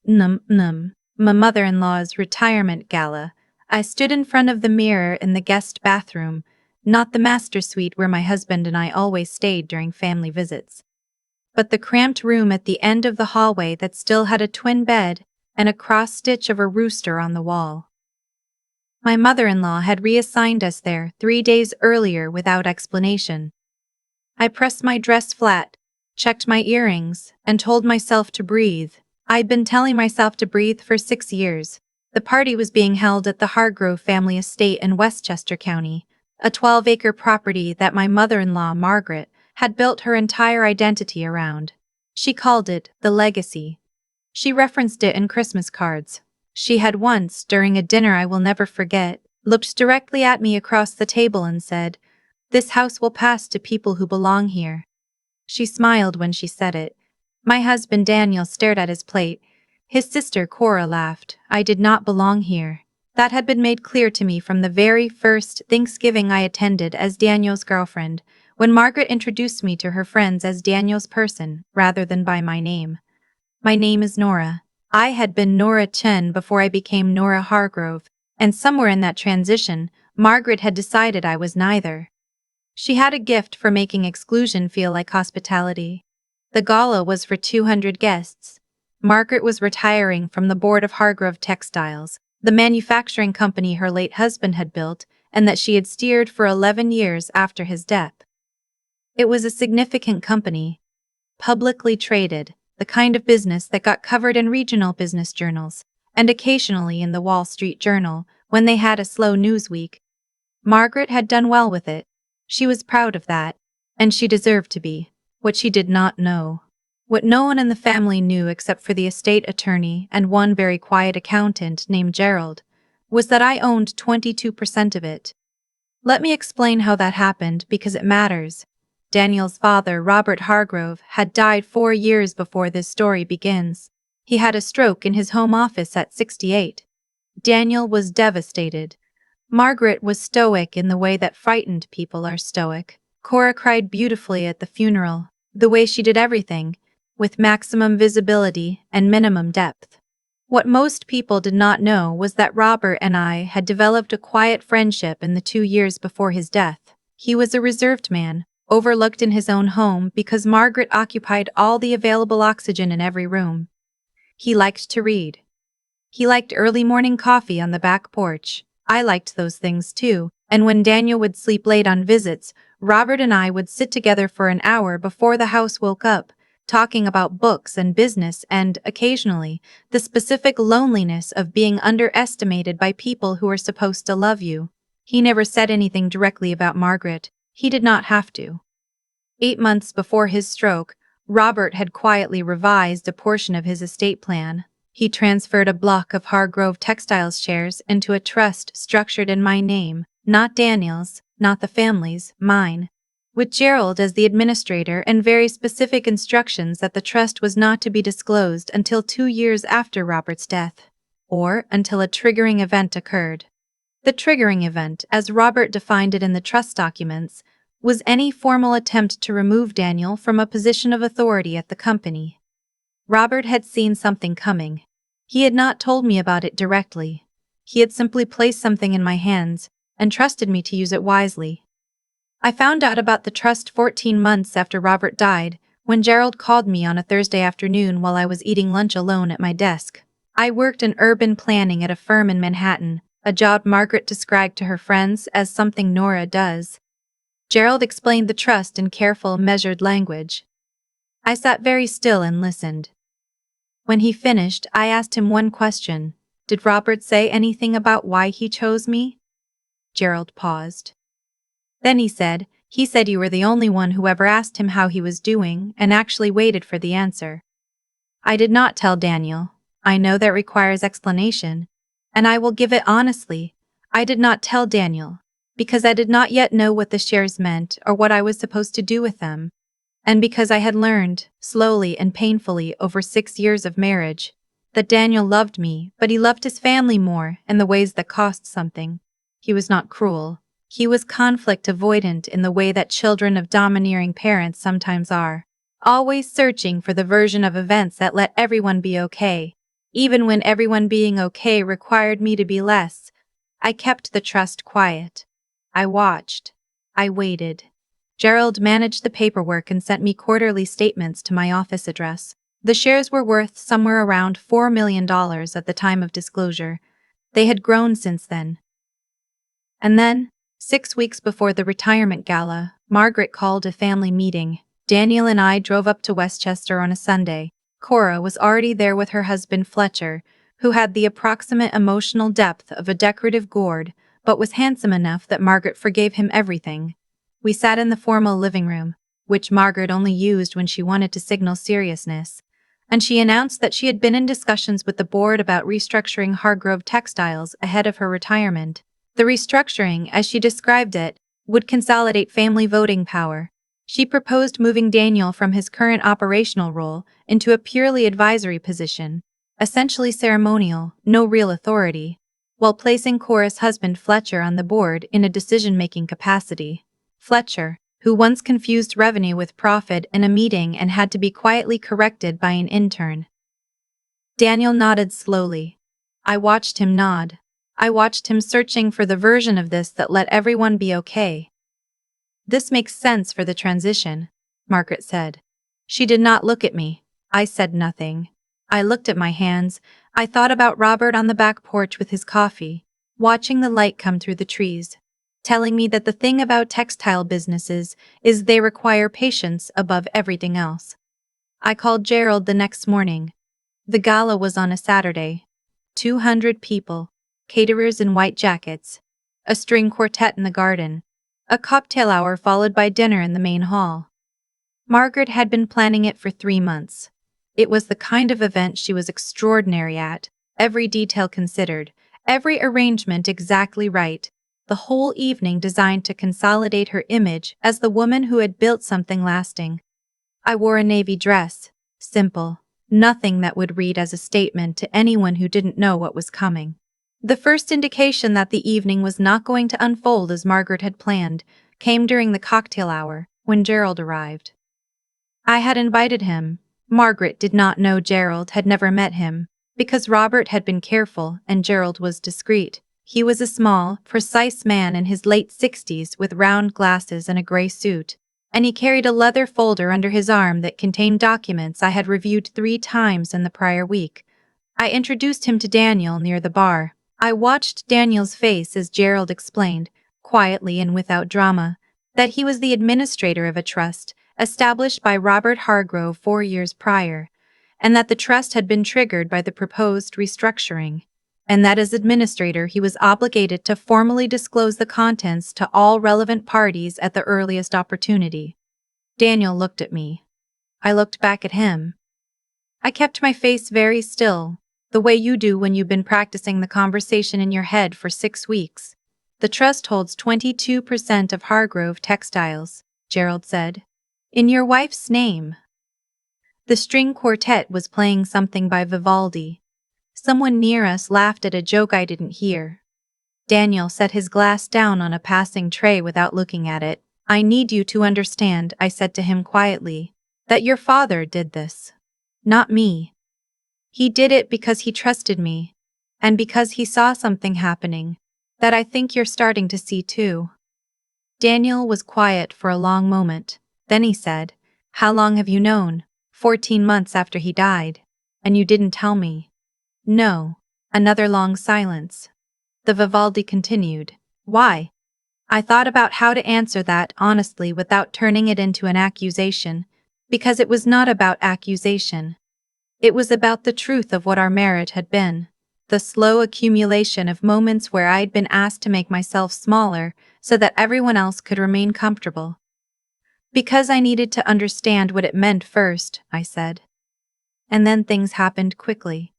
My mother-in-law's retirement gala. I stood in front of the mirror in the guest bathroom, not the master suite where my husband and I always stayed during family visits, but the cramped room at the end of the hallway that still had a twin bed and a cross-stitch of a rooster on the wall. My mother-in-law had reassigned us there 3 days earlier without explanation. I pressed my dress flat, checked my earrings, and told myself to breathe. I'd been telling myself to breathe for 6 years. The party was being held at the Hargrove family estate in Westchester County, a 12-acre property that my mother-in-law, Margaret, had built her entire identity around. She called it the legacy. She referenced it in Christmas cards. She had once, during a dinner I will never forget, looked directly at me across the table and said, "This house will pass to people who belong here." She smiled when she said it. My husband Daniel stared at his plate. His sister Cora laughed. I did not belong here. That had been made clear to me from the very first Thanksgiving I attended as Daniel's girlfriend, when Margaret introduced me to her friends as Daniel's person, rather than by my name. My name is Nora. I had been Nora Chen before I became Nora Hargrove, and somewhere in that transition, Margaret had decided I was neither. She had a gift for making exclusion feel like hospitality. The gala was for 200 guests. Margaret was retiring from the board of Hargrove Textiles, the manufacturing company her late husband had built and that she had steered for 11 years after his death. It was a significant company, publicly traded, the kind of business that got covered in regional business journals, and occasionally in the Wall Street Journal when they had a slow news week. Margaret had done well with it. She was proud of that, and she deserved to be. What she did not know, what no one in the family knew except for the estate attorney and one very quiet accountant named Gerald, was that I owned 22% of it. Let me explain how that happened because it matters. Daniel's father, Robert Hargrove, had died 4 years before this story begins. He had a stroke in his home office at 68. Daniel was devastated. Margaret was stoic in the way that frightened people are stoic. Cora cried beautifully at the funeral, the way she did everything, with maximum visibility and minimum depth. What most people did not know was that Robert and I had developed a quiet friendship in the 2 years before his death. He was a reserved man, overlooked in his own home because Margaret occupied all the available oxygen in every room. He liked to read. He liked early morning coffee on the back porch. I liked those things too, and when Daniel would sleep late on visits, Robert and I would sit together for an hour before the house woke up, talking about books and business and, occasionally, the specific loneliness of being underestimated by people who are supposed to love you. He never said anything directly about Margaret. He did not have to. 8 months before his stroke, Robert had quietly revised a portion of his estate plan. He transferred a block of Hargrove Textiles shares into a trust structured in my name, not Daniel's, not the family's, mine, with Gerald as the administrator and very specific instructions that the trust was not to be disclosed until 2 years after Robert's death, or until a triggering event occurred. The triggering event, as Robert defined it in the trust documents, was any formal attempt to remove Daniel from a position of authority at the company. Robert had seen something coming. He had not told me about it directly. He had simply placed something in my hands and trusted me to use it wisely. I found out about the trust 14 months after Robert died, when Gerald called me on a Thursday afternoon while I was eating lunch alone at my desk. I worked in urban planning at a firm in Manhattan, a job Margaret described to her friends as something Nora does. Gerald explained the trust in careful, measured language. I sat very still and listened. When he finished, I asked him one question. Did Robert say anything about why he chose me? Gerald paused. Then he said you were the only one who ever asked him how he was doing and actually waited for the answer. I did not tell Daniel. I know that requires explanation, and I will give it honestly. I did not tell Daniel, because I did not yet know what the shares meant or what I was supposed to do with them, and because I had learned, slowly and painfully over 6 years of marriage, that Daniel loved me, but he loved his family more in the ways that cost something. He was not cruel. He was conflict avoidant in the way that children of domineering parents sometimes are, always searching for the version of events that let everyone be okay, Even when everyone being okay required me to be less, I kept the trust quiet. I watched. I waited. Gerald managed the paperwork and sent me quarterly statements to my office address. The shares were worth somewhere around $4 million at the time of disclosure. They had grown since then. And then, 6 weeks before the retirement gala, Margaret called a family meeting. Daniel and I drove up to Westchester on a Sunday. Cora was already there with her husband Fletcher, who had the approximate emotional depth of a decorative gourd, but was handsome enough that Margaret forgave him everything. We sat in the formal living room, which Margaret only used when she wanted to signal seriousness, and she announced that she had been in discussions with the board about restructuring Hargrove Textiles ahead of her retirement. The restructuring, as she described it, would consolidate family voting power. She proposed moving Daniel from his current operational role into a purely advisory position, essentially ceremonial, no real authority, while placing Cora's husband Fletcher on the board in a decision-making capacity. Fletcher, who once confused revenue with profit in a meeting and had to be quietly corrected by an intern. Daniel nodded slowly. I watched him nod. I watched him searching for the version of this that let everyone be okay. This makes sense for the transition, Margaret said. She did not look at me. I said nothing. I looked at my hands. I thought about Robert on the back porch with his coffee, watching the light come through the trees, telling me that the thing about textile businesses is they require patience above everything else. I called Gerald the next morning. The gala was on a Saturday. 200 people, caterers in white jackets, a string quartet in the garden, a cocktail hour followed by dinner in the main hall. Margaret had been planning it for 3 months. It was the kind of event she was extraordinary at, every detail considered, every arrangement exactly right, the whole evening designed to consolidate her image as the woman who had built something lasting. I wore a navy dress, simple, nothing that would read as a statement to anyone who didn't know what was coming. The first indication that the evening was not going to unfold as Margaret had planned came during the cocktail hour, when Gerald arrived. I had invited him. Margaret did not know Gerald, had never met him, because Robert had been careful and Gerald was discreet. He was a small, precise man in his late 60s with round glasses and a gray suit, and he carried a leather folder under his arm that contained documents I had reviewed 3 times in the prior week. I introduced him to Daniel near the bar. I watched Daniel's face as Gerald explained, quietly and without drama, that he was the administrator of a trust established by Robert Hargrove 4 years prior, and that the trust had been triggered by the proposed restructuring, and that as administrator he was obligated to formally disclose the contents to all relevant parties at the earliest opportunity. Daniel looked at me. I looked back at him. I kept my face very still, the way you do when you've been practicing the conversation in your head for 6 weeks. The trust holds 22% of Hargrove Textiles, Gerald said. In your wife's name. The string quartet was playing something by Vivaldi. Someone near us laughed at a joke I didn't hear. Daniel set his glass down on a passing tray without looking at it. I need you to understand, I said to him quietly, that your father did this. Not me. He did it because he trusted me, and because he saw something happening that I think you're starting to see too. Daniel was quiet for a long moment. Then he said, How long have you known? 14 months after he died. And you didn't tell me. No. Another long silence. The Vivaldi continued. Why? I thought about how to answer that honestly without turning it into an accusation, because it was not about accusation. It was about the truth of what our marriage had been, the slow accumulation of moments where I'd been asked to make myself smaller so that everyone else could remain comfortable. Because I needed to understand what it meant first, I said. And then things happened quickly.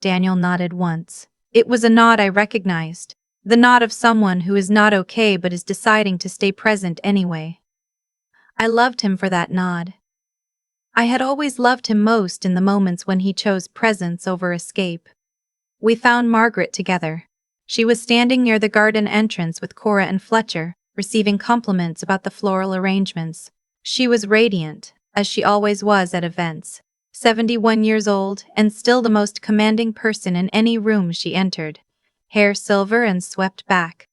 Daniel nodded once. It was a nod I recognized, the nod of someone who is not okay but is deciding to stay present anyway. I loved him for that nod. I had always loved him most in the moments when he chose presence over escape. We found Margaret together. She was standing near the garden entrance with Cora and Fletcher, receiving compliments about the floral arrangements. She was radiant, as she always was at events. 71 years old and still the most commanding person in any room she entered. Hair silver and swept back.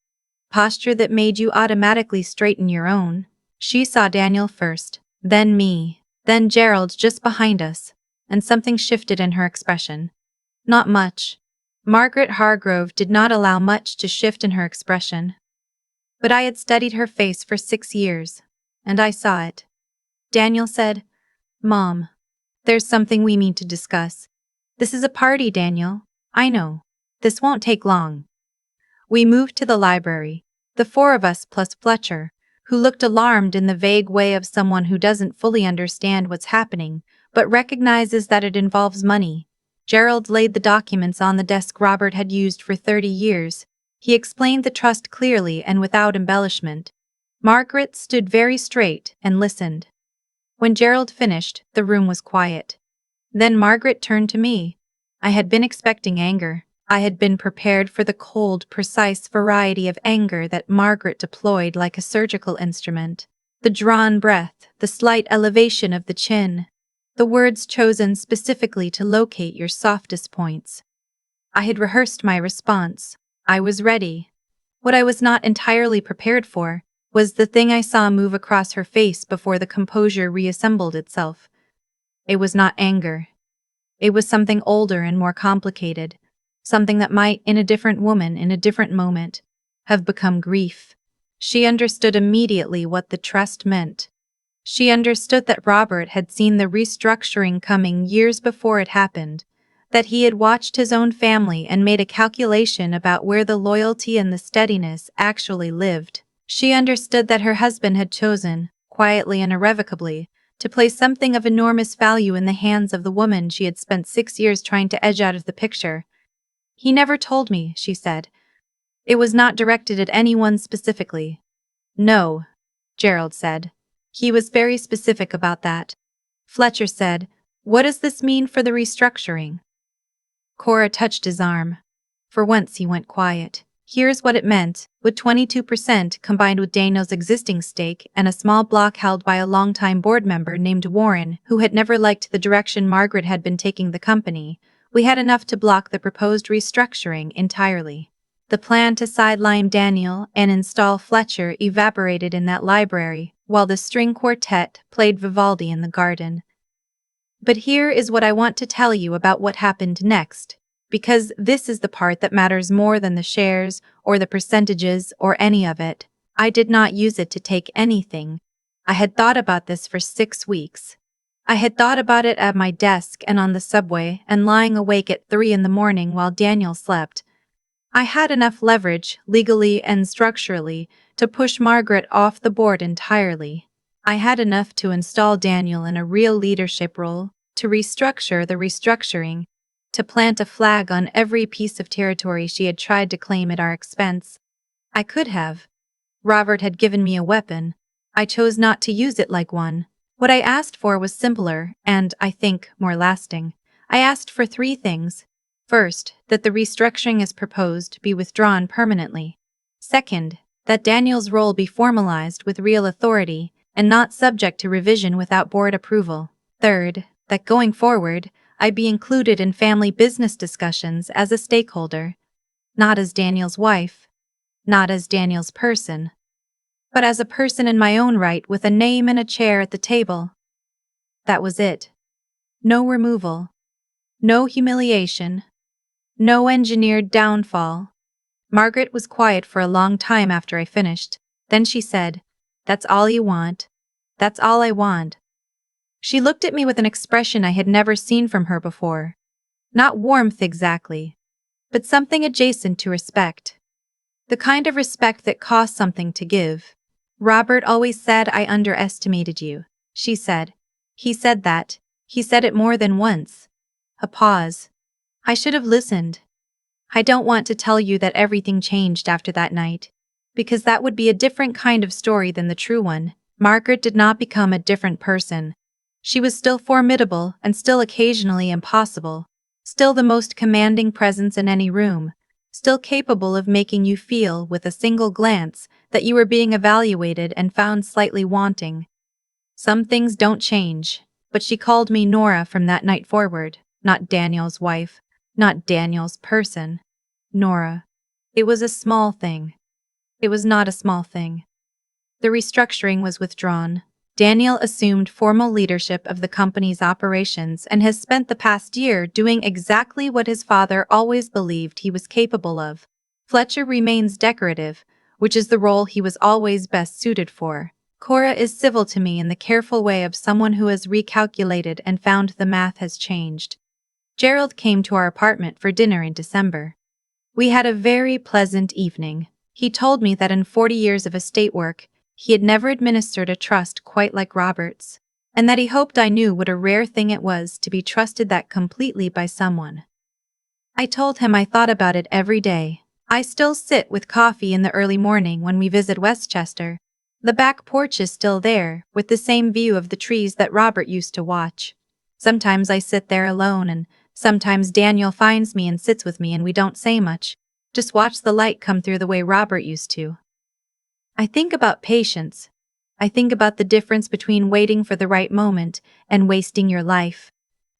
Posture that made you automatically straighten your own. She saw Daniel first, then me, then Gerald just behind us, and something shifted in her expression. Not much. Margaret Hargrove did not allow much to shift in her expression. But I had studied her face for 6 years, and I saw it. Daniel said, "Mom, there's something we need to discuss. This is a party, Daniel. I know. This won't take long." We moved to the library, the four of us plus Fletcher, who looked alarmed in the vague way of someone who doesn't fully understand what's happening, but recognizes that it involves money. Gerald laid the documents on the desk Robert had used for 30 years. He explained the trust clearly and without embellishment. Margaret stood very straight and listened. When Gerald finished, the room was quiet. Then Margaret turned to me. I had been expecting anger. I had been prepared for the cold, precise variety of anger that Margaret deployed like a surgical instrument. The drawn breath, the slight elevation of the chin, the words chosen specifically to locate your softest points. I had rehearsed my response. I was ready. What I was not entirely prepared for was the thing I saw move across her face before the composure reassembled itself. It was not anger. It was something older and more complicated, something that might, in a different woman, in a different moment, have become grief. She understood immediately what the trust meant. She understood that Robert had seen the restructuring coming years before it happened, that he had watched his own family and made a calculation about where the loyalty and the steadiness actually lived. She understood that her husband had chosen, quietly and irrevocably, to place something of enormous value in the hands of the woman she had spent 6 years trying to edge out of the picture. "He never told me," she said. "It was not directed at anyone specifically." "No," Gerald said. "He was very specific about that." Fletcher said, "What does this mean for the restructuring?" Cora touched his arm. For once he went quiet. "Here's what it meant, with 22% combined with Daniel's existing stake and a small block held by a longtime board member named Warren who had never liked the direction Margaret had been taking the company. We had enough to block the proposed restructuring entirely. The plan to sideline Daniel and install Fletcher evaporated in that library, while the string quartet played Vivaldi in the garden. But here is what I want to tell you about what happened next, because this is the part that matters more than the shares or the percentages or any of it. I did not use it to take anything. I had thought about this for 6 weeks. I had thought about it at my desk and on the subway and lying awake at 3 in the morning while Daniel slept. I had enough leverage, legally and structurally, to push Margaret off the board entirely. I had enough to install Daniel in a real leadership role, to restructure the restructuring, to plant a flag on every piece of territory she had tried to claim at our expense. I could have. Robert had given me a weapon. I chose not to use it like one. What I asked for was simpler and, I think, more lasting. I asked for 3 things. First, that the restructuring as proposed be withdrawn permanently. Second, that Daniel's role be formalized with real authority and not subject to revision without board approval. Third, that going forward, I be included in family business discussions as a stakeholder. Not as Daniel's wife. Not as Daniel's person. But as a person in my own right with a name and a chair at the table. That was it. No removal. No humiliation. No engineered downfall. Margaret was quiet for a long time after I finished. Then she said, "That's all you want?" "That's all I want." She looked at me with an expression I had never seen from her before. Not warmth exactly, but something adjacent to respect. The kind of respect that costs something to give. "Robert always said I underestimated you," she said. "He said that. He said it more than once." A pause. I should have listened. I don't want to tell you that everything changed after that night, because that would be a different kind of story than the true one. Margaret did not become a different person. She was still formidable and still occasionally impossible, still the most commanding presence in any room, still capable of making you feel with a single glance that you were being evaluated and found slightly wanting. Some things don't change, but she called me Nora from that night forward, not Daniel's wife, not Daniel's person. Nora. It was a small thing. It was not a small thing. The restructuring was withdrawn. Daniel assumed formal leadership of the company's operations and has spent the past year doing exactly what his father always believed he was capable of. Fletcher remains decorative, which is the role he was always best suited for. Cora is civil to me in the careful way of someone who has recalculated and found the math has changed. Gerald came to our apartment for dinner in December. We had a very pleasant evening. He told me that in 40 years of estate work, he had never administered a trust quite like Robert's, and that he hoped I knew what a rare thing it was to be trusted that completely by someone. I told him I thought about it every day. I still sit with coffee in the early morning when we visit Westchester. The back porch is still there, with the same view of the trees that Robert used to watch. Sometimes I sit there alone, and sometimes Daniel finds me and sits with me and we don't say much, just watch the light come through the way Robert used to. I think about patience. I think about the difference between waiting for the right moment and wasting your life.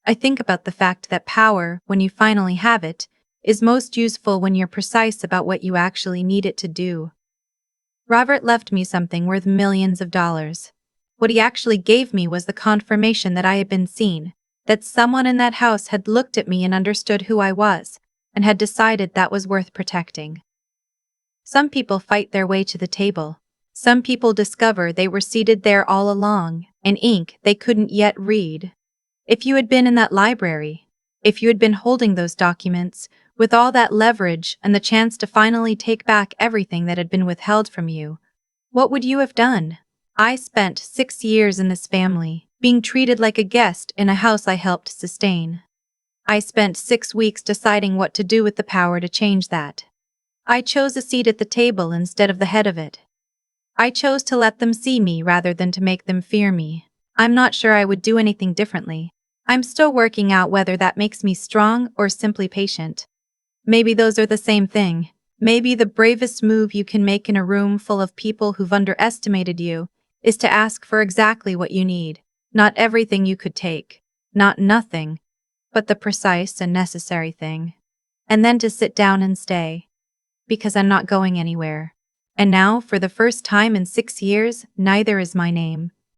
I think about the fact that power, when you finally have it, is most useful when you're precise about what you actually need it to do. Robert left me something worth millions of dollars. What he actually gave me was the confirmation that I had been seen, that someone in that house had looked at me and understood who I was, and had decided that was worth protecting. Some people fight their way to the table. Some people discover they were seated there all along, in ink they couldn't yet read. If you had been in that library, if you had been holding those documents, with all that leverage and the chance to finally take back everything that had been withheld from you, what would you have done? I spent 6 years in this family, being treated like a guest in a house I helped sustain. I spent 6 weeks deciding what to do with the power to change that. I chose a seat at the table instead of the head of it. I chose to let them see me rather than to make them fear me. I'm not sure I would do anything differently. I'm still working out whether that makes me strong or simply patient. Maybe those are the same thing. Maybe the bravest move you can make in a room full of people who've underestimated you is to ask for exactly what you need. Not everything you could take. Not nothing. But the precise and necessary thing. And then to sit down and stay. Because I'm not going anywhere. And now, for the first time in 6 years, neither is my name.